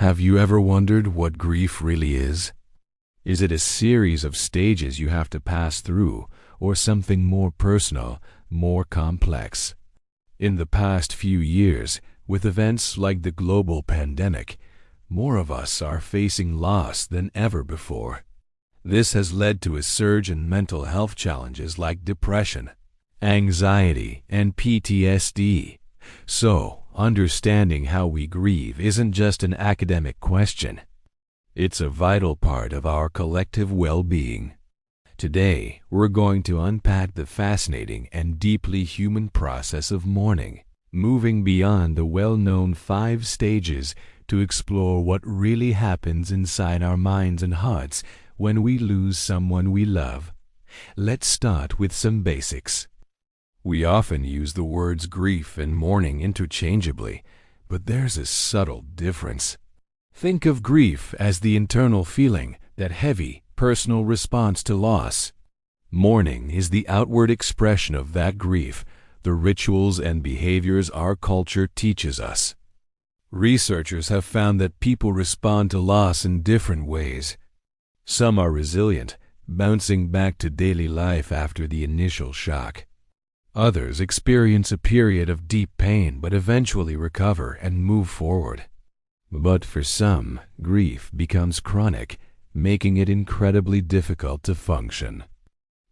Have you ever wondered what grief really is? Is it a series of stages you have to pass through, or something more personal, more complex? In the past few years, with events like the global pandemic, more of us are facing loss than ever before. This has led to a surge in mental health challenges like depression, anxiety, and PTSD. So, understanding how we grieve isn't just an academic question. It's a vital part of our collective well-being. Today, we're going to unpack the fascinating and deeply human process of mourning, moving beyond the well-known 5 stages to explore what really happens inside our minds and hearts when we lose someone we love. Let's start with some basics. We often use the words grief and mourning interchangeably, but there's a subtle difference. Think of grief as the internal feeling, that heavy, personal response to loss. Mourning is the outward expression of that grief, the rituals and behaviors our culture teaches us. Researchers have found that people respond to loss in different ways. Some are resilient, bouncing back to daily life after the initial shock. Others experience a period of deep pain but eventually recover and move forward. But for some, grief becomes chronic, making it incredibly difficult to function.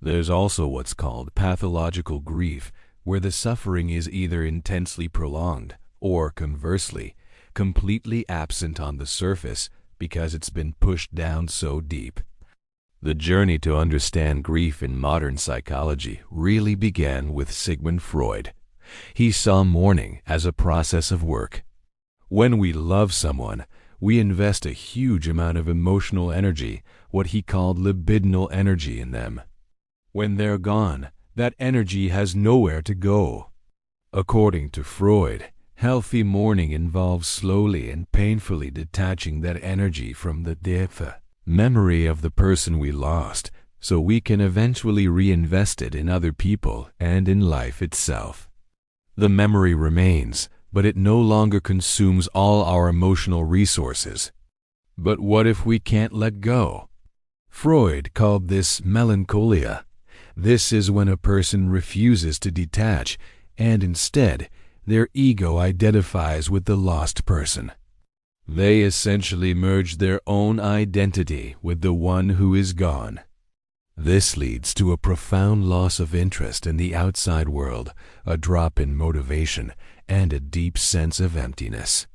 There's also what's called pathological grief, where the suffering is either intensely prolonged or, conversely, completely absent on the surface because it's been pushed down so deep. The journey to understand grief in modern psychology really began with Sigmund Freud. He saw mourning as a process of work. When we love someone, we invest a huge amount of emotional energy, what he called libidinal energy, in them. When they're gone, that energy has nowhere to go. According to Freud, healthy mourning involves slowly and painfully detaching that energy from the memory of the person we lost, so we can eventually reinvest it in other people and in life itself. The memory remains, but it no longer consumes all our emotional resources. But what if we can't let go? Freud called this melancholia. This is when a person refuses to detach, and instead, their ego identifies with the lost person. They essentially merge their own identity with the one who is gone. This leads to a profound loss of interest in the outside world, a drop in motivation, and a deep sense of emptiness.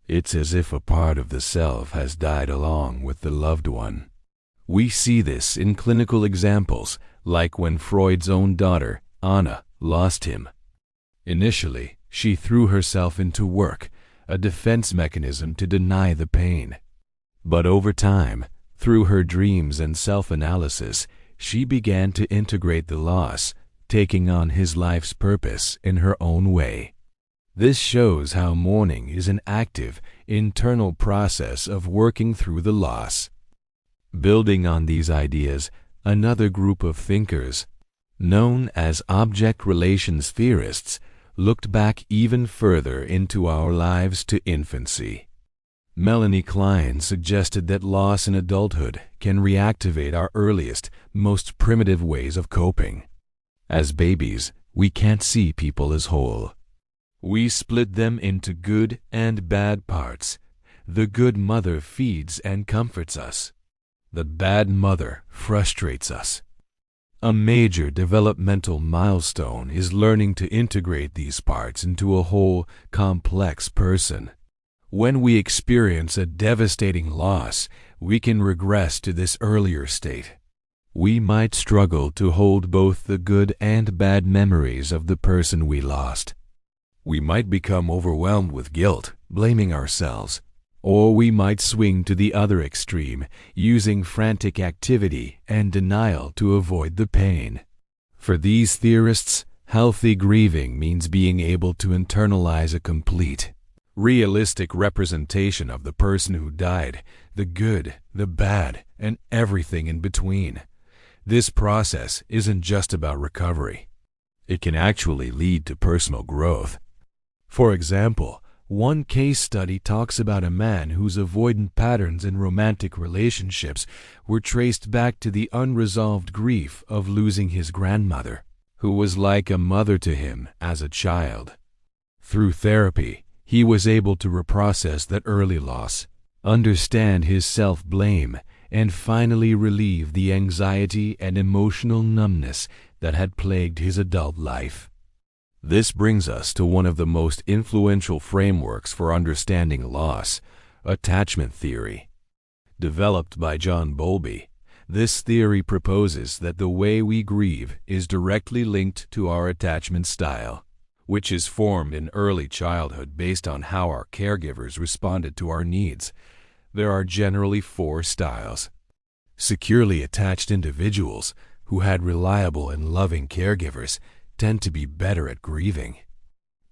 It's as if a part of the self has died along with the loved one. We see this in clinical examples, like when Freud's own daughter, Anna, lost him. Initially, she threw herself into work, a defense mechanism to deny the pain. But over time, through her dreams and self-analysis, she began to integrate the loss, taking on his life's purpose in her own way. This shows how mourning is an active, internal process of working through the loss. Building on these ideas, another group of thinkers, known as object relations theorists, looked back even further into our lives to infancy. Melanie Klein suggested that loss in adulthood can reactivate our earliest, most primitive ways of coping. As babies, we can't see people as whole. We split them into good and bad parts. The good mother feeds and comforts us. The bad mother frustrates us. A major developmental milestone is learning to integrate these parts into a whole, complex person. When we experience a devastating loss, we can regress to this earlier state. We might struggle to hold both the good and bad memories of the person we lost. We might become overwhelmed with guilt, blaming ourselves. Or we might swing to the other extreme, using frantic activity and denial to avoid the pain. For these theorists, healthy grieving means being able to internalize a complete, realistic representation of the person who died, the good, the bad, and everything in between. This process isn't just about recovery. It can actually lead to personal growth. For example, One case study talks about a man whose avoidant patterns in romantic relationships were traced back to the unresolved grief of losing his grandmother, who was like a mother to him as a child. Through therapy, he was able to reprocess that early loss, understand his self-blame, and finally relieve the anxiety and emotional numbness that had plagued his adult life. This brings us to one of the most influential frameworks for understanding loss, attachment theory. Developed by John Bowlby, this theory proposes that the way we grieve is directly linked to our attachment style, which is formed in early childhood based on how our caregivers responded to our needs. There are generally 4 styles. Securely attached individuals who had reliable and loving caregivers tend to be better at grieving.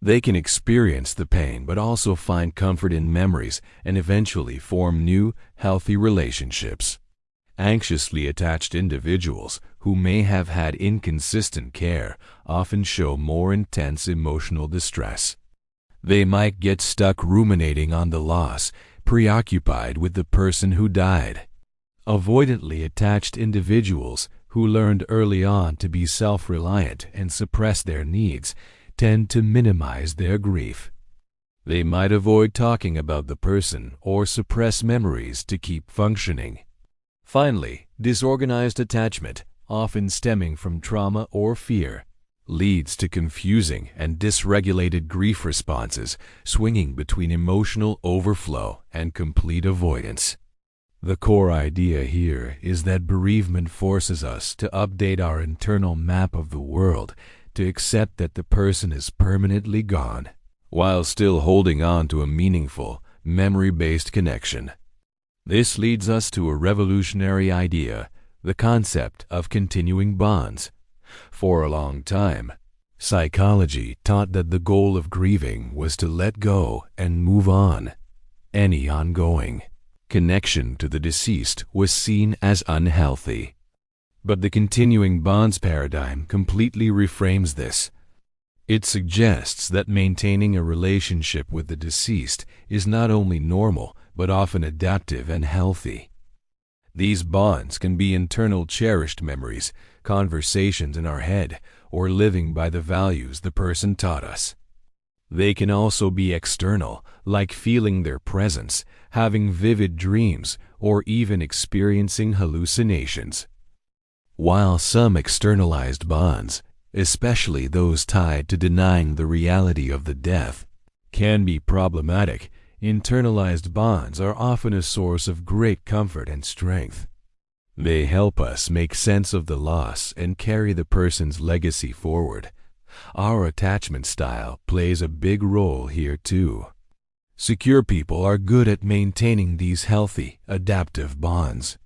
They can experience the pain but also find comfort in memories and eventually form new, healthy relationships. Anxiously attached individuals who may have had inconsistent care often show more intense emotional distress. They might get stuck ruminating on the loss, preoccupied with the person who died. Avoidantly attached individuals who learned early on to be self-reliant and suppress their needs tend to minimize their grief. They might avoid talking about the person or suppress memories to keep functioning. Finally, disorganized attachment, often stemming from trauma or fear, leads to confusing and dysregulated grief responses, swinging between emotional overflow and complete avoidance. The core idea here is that bereavement forces us to update our internal map of the world, to accept that the person is permanently gone, while still holding on to a meaningful, memory-based connection. This leads us to a revolutionary idea, the concept of continuing bonds. For a long time, psychology taught that the goal of grieving was to let go and move on. Any ongoing connection to the deceased was seen as unhealthy. But the continuing bonds paradigm completely reframes this. It suggests that maintaining a relationship with the deceased is not only normal, but often adaptive and healthy. These bonds can be internal cherished memories, conversations in our head, or living by the values the person taught us. They can also be external, like feeling their presence, having vivid dreams, or even experiencing hallucinations. While some externalized bonds, especially those tied to denying the reality of the death, can be problematic, internalized bonds are often a source of great comfort and strength. They help us make sense of the loss and carry the person's legacy forward. Our attachment style plays a big role here too. Secure people are good at maintaining these healthy, adaptive bonds.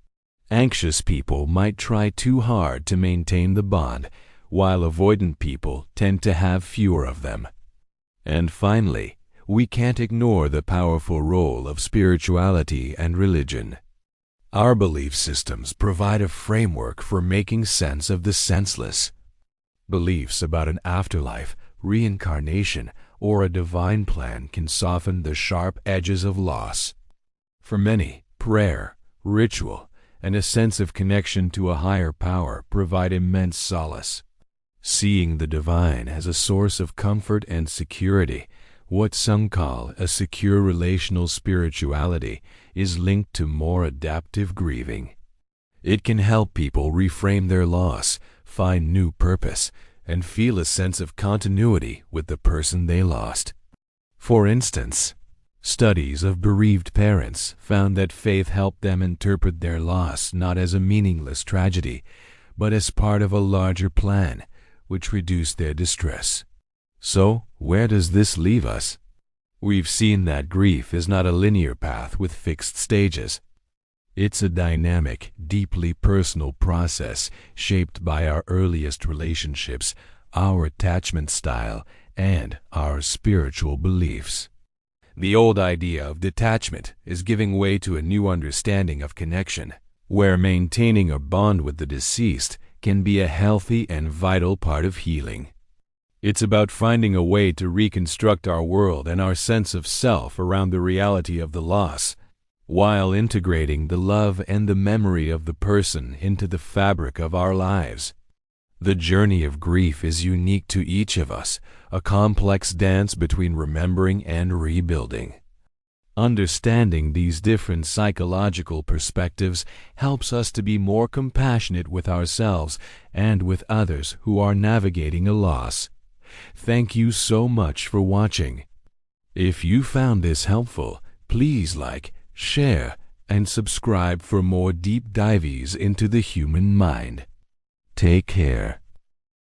Anxious people might try too hard to maintain the bond, while avoidant people tend to have fewer of them. And finally, we can't ignore the powerful role of spirituality and religion. Our belief systems provide a framework for making sense of the senseless. Beliefs about an afterlife, reincarnation, or a divine plan can soften the sharp edges of loss. For many, prayer, ritual, and a sense of connection to a higher power provide immense solace. Seeing the divine as a source of comfort and security, what some call a secure relational spirituality, is linked to more adaptive grieving. It can help people reframe their loss, find new purpose, and feel a sense of continuity with the person they lost. For instance, studies of bereaved parents found that faith helped them interpret their loss not as a meaningless tragedy, but as part of a larger plan, which reduced their distress. So, where does this leave us? We've seen that grief is not a linear path with fixed stages. It's a dynamic, deeply personal process shaped by our earliest relationships, our attachment style, and our spiritual beliefs. The old idea of detachment is giving way to a new understanding of connection, where maintaining a bond with the deceased can be a healthy and vital part of healing. It's about finding a way to reconstruct our world and our sense of self around the reality of the loss, while integrating the love and the memory of the person into the fabric of our lives. The journey of grief is unique to each of us, a complex dance between remembering and rebuilding. Understanding these different psychological perspectives helps us to be more compassionate with ourselves and with others who are navigating a loss. Thank you so much for watching. If you found this helpful, please like, share, and subscribe for more deep dives into the human mind. Take care.